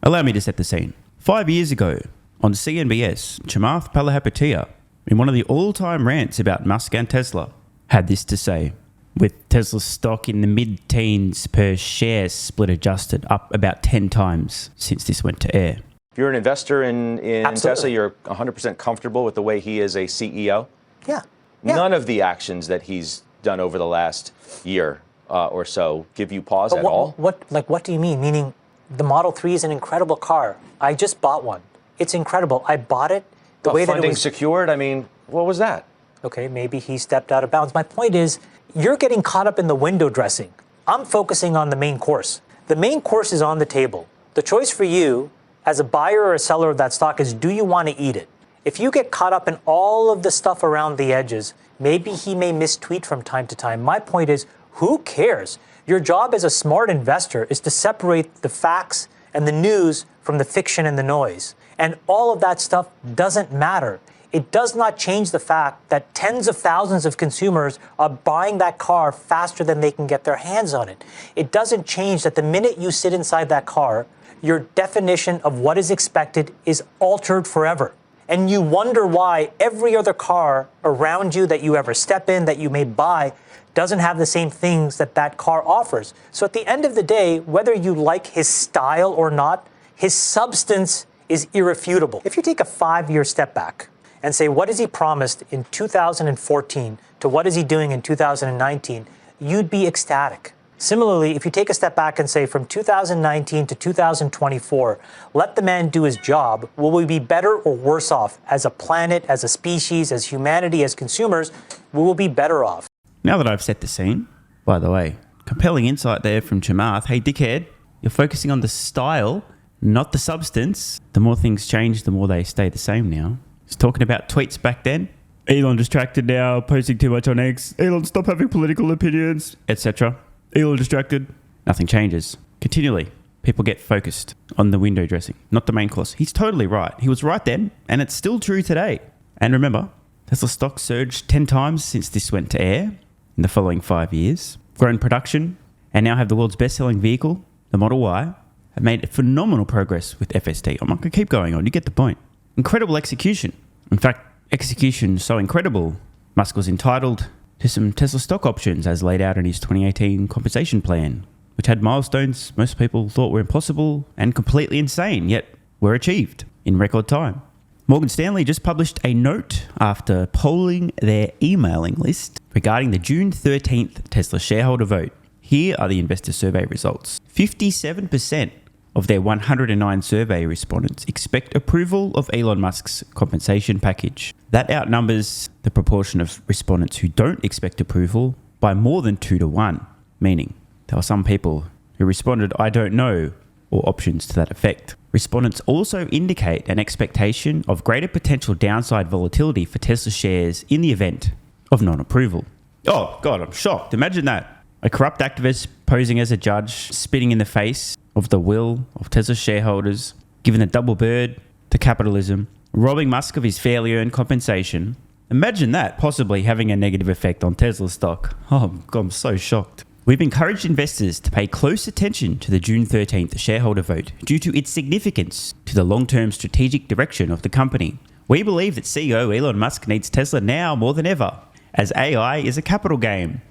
Allow me to set the scene. 5 years ago, on CNBS, Chamath Palihapitiya, in one of the all-time rants about Musk and Tesla, had this to say. With Tesla's stock in the mid-teens per share split adjusted, up about 10 times since this went to air. If you're an investor in Tesla, you're 100% comfortable with the way he is a CEO? Yeah. None of the actions that he's done over the last year or so give you pause at all? What do you mean? Meaning the Model 3 is an incredible car. I just bought one. It's incredible. I bought it the way that it was... Funding secured? I mean, what was that? Okay, maybe he stepped out of bounds. My point is, you're getting caught up in the window dressing. I'm focusing on the main course. The main course is on the table. The choice for you as a buyer or a seller of that stock is, do you want to eat it? If you get caught up in all of the stuff around the edges, maybe he may mistweet from time to time. My point is, who cares? Your job as a smart investor is to separate the facts and the news from the fiction and the noise. And all of that stuff doesn't matter. It does not change the fact that tens of thousands of consumers are buying that car faster than they can get their hands on it. It doesn't change that the minute you sit inside that car, your definition of what is expected is altered forever. And you wonder why every other car around you that you ever step in, that you may buy, doesn't have the same things that that car offers. So at the end of the day, whether you like his style or not, his substance is irrefutable. If you take a 5-year step back and say, what has he promised in 2014 to what is he doing in 2019, you'd be ecstatic. Similarly, if you take a step back and say from 2019 to 2024, let the man do his job, will we be better or worse off as a planet, as a species, as humanity, as consumers? We will be better off. Now that I've set the scene, by the way, compelling insight there from Chamath. Hey, dickhead, you're focusing on the style, not the substance. The more things change, the more they stay the same now. He's talking about tweets back then. Elon distracted now, posting too much on X. Elon, stop having political opinions, etc. Elon distracted. Nothing changes. Continually, people get focused on the window dressing, not the main course. He's totally right. He was right then, and it's still true today. And remember, Tesla stock surged 10 times since this went to air in the following 5 years, grown production, and now have the world's best-selling vehicle, the Model Y, have made phenomenal progress with FSD. I'm not going to keep going on. You get the point. Incredible execution. In fact, execution so incredible, Musk was entitled to some Tesla stock options as laid out in his 2018 compensation plan, which had milestones most people thought were impossible and completely insane, yet were achieved in record time. Morgan Stanley just published a note after polling their emailing list regarding the June 13th Tesla shareholder vote. Here are the investor survey results. 57% of their 109 survey respondents expect approval of Elon Musk's compensation package. That outnumbers the proportion of respondents who don't expect approval by more than 2 to 1, meaning there are some people who responded, I don't know, or options to that effect. Respondents also indicate an expectation of greater potential downside volatility for Tesla shares in the event of non-approval. Oh God, I'm shocked. Imagine that. A corrupt activist posing as a judge, spitting in the face of the will of Tesla shareholders, giving a double bird to capitalism, robbing Musk of his fairly earned compensation. Imagine that possibly having a negative effect on Tesla stock. Oh God, I'm so shocked. We've encouraged investors to pay close attention to the June 13th shareholder vote due to its significance to the long-term strategic direction of the company. We believe that CEO Elon Musk needs Tesla now more than ever, as AI is a capital game.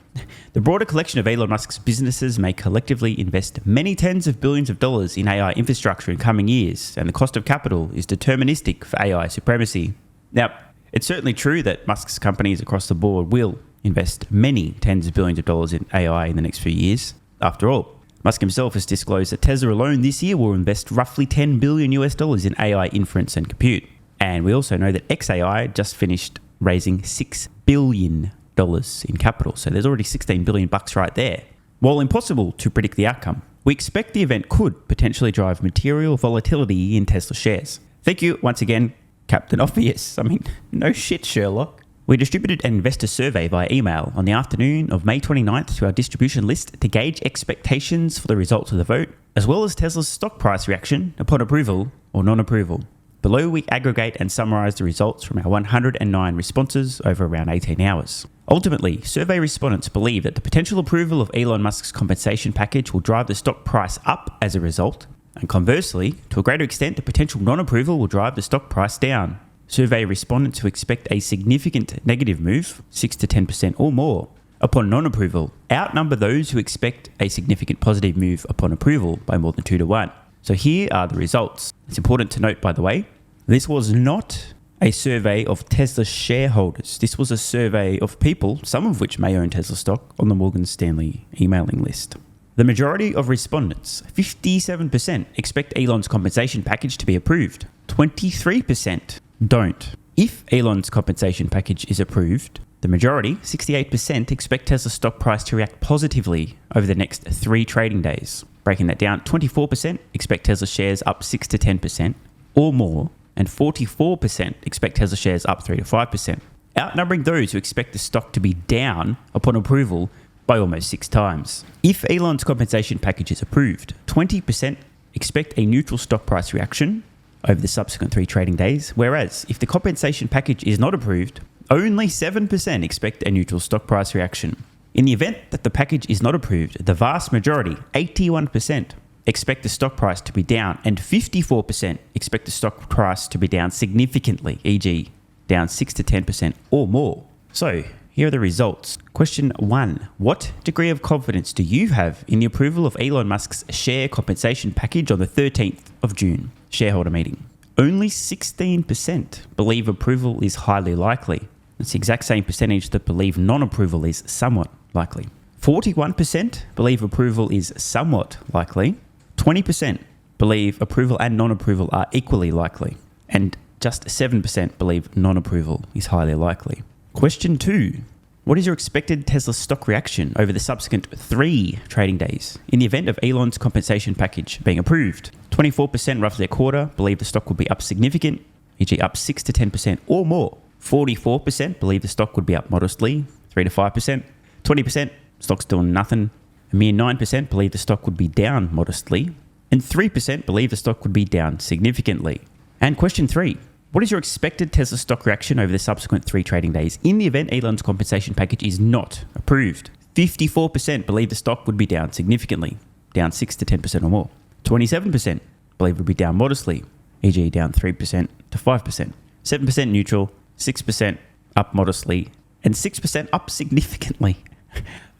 The broader collection of Elon Musk's businesses may collectively invest many tens of billions of dollars in AI infrastructure in coming years, and the cost of capital is deterministic for AI supremacy. Now, it's certainly true that Musk's companies across the board will invest many tens of billions of dollars in AI in the next few years. After all, Musk himself has disclosed that Tesla alone this year will invest roughly $10 billion in AI inference and compute. And we also know that xAI just finished raising $6 billion in capital. So there's already $16 billion right there. While impossible to predict the outcome, we expect the event could potentially drive material volatility in Tesla shares. Thank you once again, Captain Obvious. I mean, no shit, Sherlock. We distributed an investor survey via email on the afternoon of May 29th to our distribution list to gauge expectations for the results of the vote, as well as Tesla's stock price reaction upon approval or non-approval. Below, we aggregate and summarize the results from our 109 responses over around 18 hours. Ultimately, survey respondents believe that the potential approval of Elon Musk's compensation package will drive the stock price up as a result, And conversely, to a greater extent, the potential non-approval will drive the stock price down. Survey respondents who expect a significant negative move, 6 to 10% or more, upon non-approval, outnumber those who expect a significant positive move upon approval by more than 2 to 1. So here are the results. It's important to note, by the way, this was not a survey of Tesla shareholders. This was a survey of people, some of which may own Tesla stock, on the Morgan Stanley emailing list. The majority of respondents, 57%, expect Elon's compensation package to be approved. 23% don't. If Elon's compensation package is approved, the majority, 68%, expect Tesla stock price to react positively over the next 3 trading days. Breaking that down, 24% expect Tesla shares up 6 to 10% or more, and 44% expect Tesla shares up 3 to 5%, outnumbering those who expect the stock to be down upon approval by almost 6 times. If Elon's compensation package is approved, 20% expect a neutral stock price reaction over the subsequent 3 trading days, whereas if the compensation package is not approved, only 7% expect a neutral stock price reaction. In the event that the package is not approved, the vast majority, 81%, expect the stock price to be down, and 54% expect the stock price to be down significantly, e.g. down 6 to 10% or more. So, here are the results. Question 1. What degree of confidence do you have in the approval of Elon Musk's share compensation package on the 13th of June shareholder meeting? Only 16% believe approval is highly likely. It's the exact same percentage that believe non-approval is somewhat likely. 41% believe approval is somewhat likely. 20% believe approval and non-approval are equally likely. And just 7% believe non-approval is highly likely. Question 2. What is your expected Tesla stock reaction over the subsequent 3 trading days in the event of Elon's compensation package being approved? 24%, roughly a quarter, believe the stock would be up significant, e.g. up 6 to 10% or more. 44% believe the stock would be up modestly, 3 to 5%. 20%, stock's doing nothing. A mere 9% believe the stock would be down modestly. And 3% believe the stock would be down significantly. And question 3. What is your expected Tesla stock reaction over the subsequent 3 trading days in the event Elon's compensation package is not approved? 54% believe the stock would be down significantly, down 6 to 10% or more. 27% believe it would be down modestly, e.g. down 3% to 5%. 7% neutral, 6% up modestly, and 6% up significantly.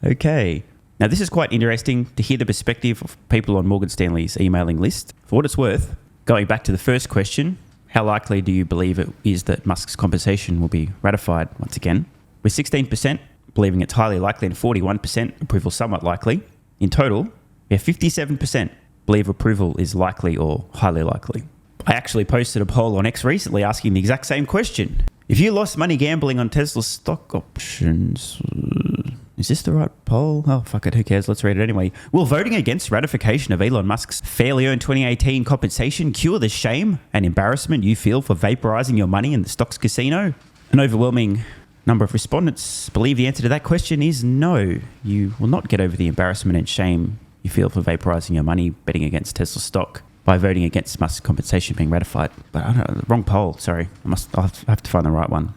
Okay. Now this is quite interesting to hear the perspective of people on Morgan Stanley's emailing list. For what it's worth, going back to the first question, how likely do you believe it is that Musk's compensation will be ratified once again? With 16% believing it's highly likely and 41% approval somewhat likely. In total, we have 57% believe approval is likely or highly likely. I actually posted a poll on X recently asking the exact same question. If you lost money gambling on Tesla stock options, is this the right poll? Oh, fuck it, who cares? Let's read it anyway. Will voting against ratification of Elon Musk's fairly earned 2018 compensation cure the shame and embarrassment you feel for vaporizing your money in the stocks casino? An overwhelming number of respondents believe the answer to that question is no. You will not get over the embarrassment and shame you feel for vaporizing your money betting against Tesla stock by voting against Musk's compensation being ratified. But I don't know, wrong poll, sorry. I'll have to find the right one.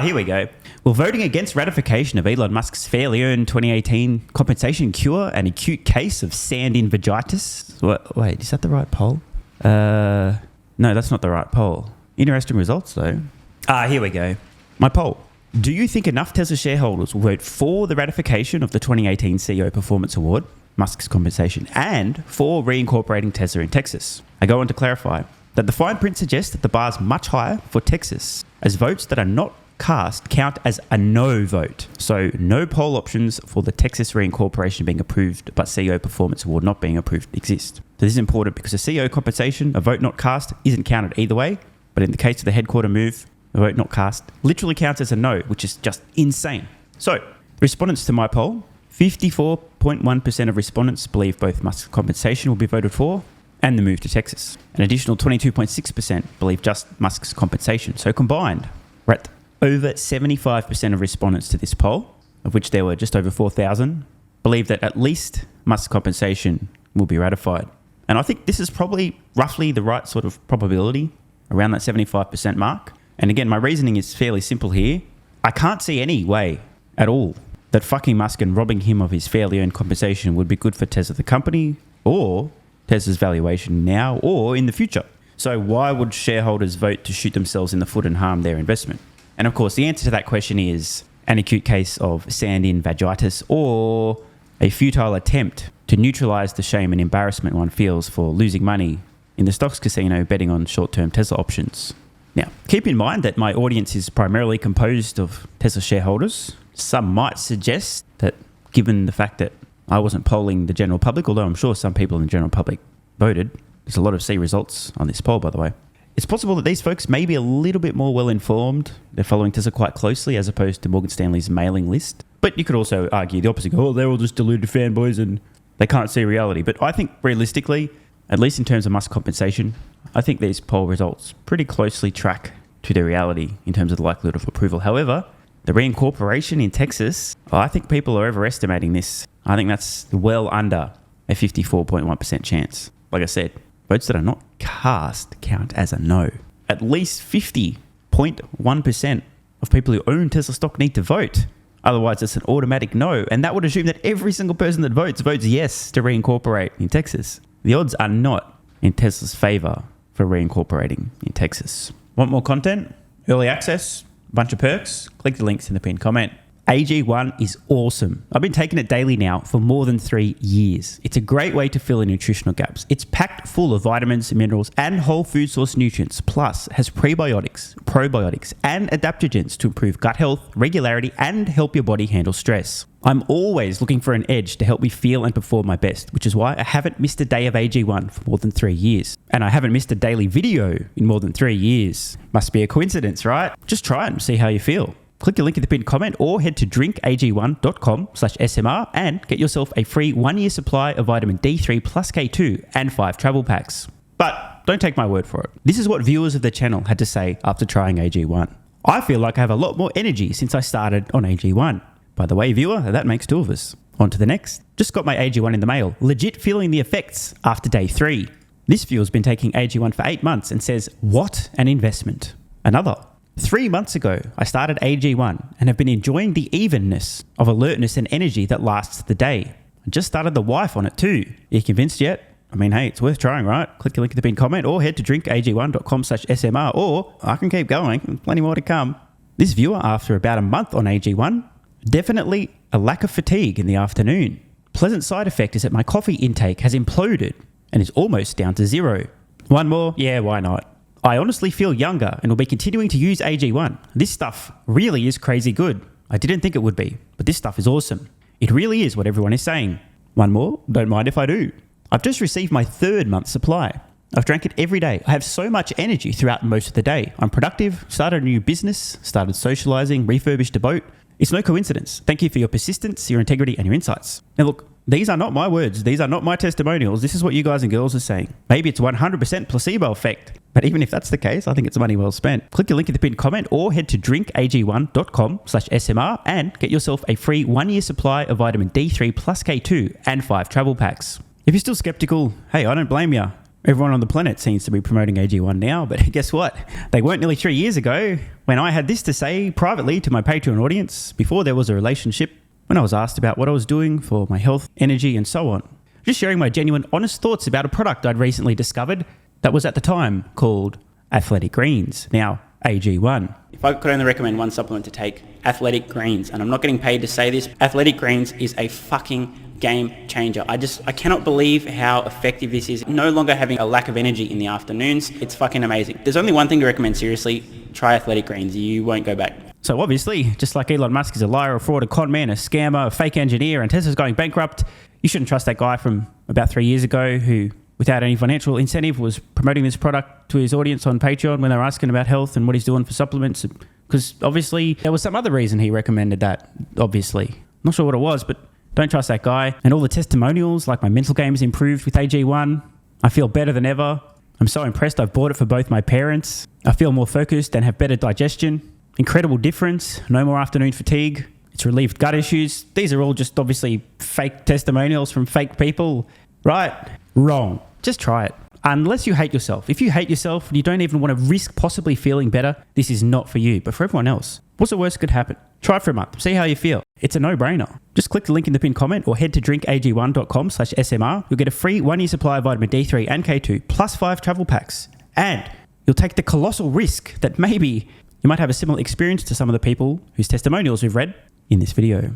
Here we go. Will voting against ratification of Elon Musk's fairly earned 2018 compensation cure an acute case of sand-invagitis? Wait, is that the right poll? No, that's not the right poll. Interesting results, though. Here we go. My poll. Do you think enough Tesla shareholders will vote for the ratification of the 2018 CEO Performance Award, Musk's compensation, and for reincorporating Tesla in Texas? I go on to clarify that the fine print suggests that the bar is much higher for Texas, as votes that are not cast count as a no vote. So no poll options for the Texas reincorporation being approved but CEO Performance Award not being approved exist. So this is important because the CEO compensation, a vote not cast, isn't counted either way. But in the case of the headquarter move, a vote not cast literally counts as a no, which is just insane. So respondents to my poll, 54.1% of respondents believe both Musk's compensation will be voted for and the move to Texas. An additional 22.6% believe just Musk's compensation. So combined, we're at over 75% of respondents to this poll, of which there were just over 4,000, believe that at least Musk's compensation will be ratified. And I think this is probably roughly the right sort of probability, around that 75% mark. And again, my reasoning is fairly simple here. I can't see any way at all that fucking Musk and robbing him of his fairly earned compensation would be good for Tesla the company or Tesla's valuation now or in the future. So why would shareholders vote to shoot themselves in the foot and harm their investment? And of course, the answer to that question is an acute case of sand-in vagitis or a futile attempt to neutralize the shame and embarrassment one feels for losing money in the stocks casino betting on short-term Tesla options. Now, keep in mind that my audience is primarily composed of Tesla shareholders. Some might suggest that given the fact that I wasn't polling the general public, although I'm sure some people in the general public voted. There's a lot of C results on this poll, by the way. It's possible that these folks may be a little bit more well-informed. They're following Tesla quite closely as opposed to Morgan Stanley's mailing list. But you could also argue the opposite. Oh, they're all just deluded fanboys and they can't see reality. But I think realistically, at least in terms of Musk compensation, I think these poll results pretty closely track to the reality in terms of the likelihood of approval. However, the reincorporation in Texas, I think people are overestimating this. I think that's well under a 54.1% chance. Like I said, votes that are not cast count as a no. At least 50.1% of people who own Tesla stock need to vote. Otherwise, it's an automatic no. And that would assume that every single person that votes yes to reincorporate in Texas. The odds are not in Tesla's favor for reincorporating in Texas. Want more content? Early access? Bunch of perks? Click the links in the pinned comment. AG1 is awesome. I've been taking it daily now for more than 3 years. It's a great way to fill in nutritional gaps. It's packed full of vitamins, minerals, and whole food source nutrients. Plus, has prebiotics, probiotics, and adaptogens to improve gut health, regularity, and help your body handle stress. I'm always looking for an edge to help me feel and perform my best, which is why I haven't missed a day of AG1 for more than 3 years. And I haven't missed a daily video in more than 3 years. Must be a coincidence, right? Just try it and see how you feel. Click the link in the pinned comment or head to drinkag1.com/SMR and get yourself a free 1-year supply of vitamin D3 plus K2 and 5 travel packs. But don't take my word for it. This is what viewers of the channel had to say after trying AG1. I feel like I have a lot more energy since I started on AG1. By the way, viewer, that makes 2 of us. On to the next. Just got my AG1 in the mail. Legit feeling the effects after day 3. This viewer's been taking AG1 for 8 months and says, what an investment. Another. 3 months ago, I started AG1 and have been enjoying the evenness of alertness and energy that lasts the day. I just started the wife on it too. Are you convinced yet? I mean, hey, it's worth trying, right? Click the link in the pinned comment or head to drinkag1.com/SMR or I can keep going. Plenty more to come. This viewer, after about a month on AG1, definitely a lack of fatigue in the afternoon. Pleasant side effect is that my coffee intake has imploded and is almost down to 0. One more? Yeah, why not? I honestly feel younger and will be continuing to use AG1. This stuff really is crazy good. I didn't think it would be, but this stuff is awesome. It really is what everyone is saying. One more? Don't mind if I do. I've just received my 3rd month supply. I've drank it every day. I have so much energy throughout most of the day. I'm productive, started a new business, started socializing, refurbished a boat. It's no coincidence. Thank you for your persistence, your integrity, and your insights. Now look, these are not my words. These are not my testimonials. This is what you guys and girls are saying. Maybe it's 100% placebo effect. But even if that's the case, I think it's money well spent. Click the link in the pinned comment or head to drinkag1.com/SMR and get yourself a free 1-year supply of vitamin D3 plus K2 and 5 travel packs. If you're still skeptical, hey, I don't blame you. Everyone on the planet seems to be promoting AG1 now, but guess what? They weren't nearly 3 years ago when I had this to say privately to my Patreon audience before there was a relationship, when I was asked about what I was doing for my health, energy, and so on. Just sharing my genuine, honest thoughts about a product I'd recently discovered that was at the time called Athletic Greens, now AG1. If I could only recommend one supplement to take, Athletic Greens, and I'm not getting paid to say this, Athletic Greens is a fucking game changer. I cannot believe how effective this is. No longer having a lack of energy in the afternoons. It's fucking amazing. There's only one thing to recommend seriously. Try Athletic Greens. You won't go back. So obviously, just like Elon Musk is a liar, a fraud, a con man, a scammer, a fake engineer, and Tesla's going bankrupt, you shouldn't trust that guy from about 3 years ago who, without any financial incentive, was promoting this product to his audience on Patreon when they were asking about health and what he's doing for supplements. Because obviously, there was some other reason he recommended that, obviously. Not sure what it was, but don't trust that guy. And all the testimonials, like my mental game's improved with AG1. I feel better than ever. I'm so impressed I've bought it for both my parents. I feel more focused and have better digestion. Incredible difference. No more afternoon fatigue. It's relieved gut issues. These are all just obviously fake testimonials from fake people. Right? Wrong. Just try it. Unless you hate yourself. If you hate yourself and you don't even want to risk possibly feeling better, this is not for you. But for everyone else, what's the worst that could happen? Try it for a month. See how you feel. It's a no-brainer. Just click the link in the pinned comment or head to drinkag1.com/SMR. You'll get a free 1-year supply of vitamin D3 and K2 plus 5 travel packs. And you'll take the colossal risk that maybe you might have a similar experience to some of the people whose testimonials we've read in this video.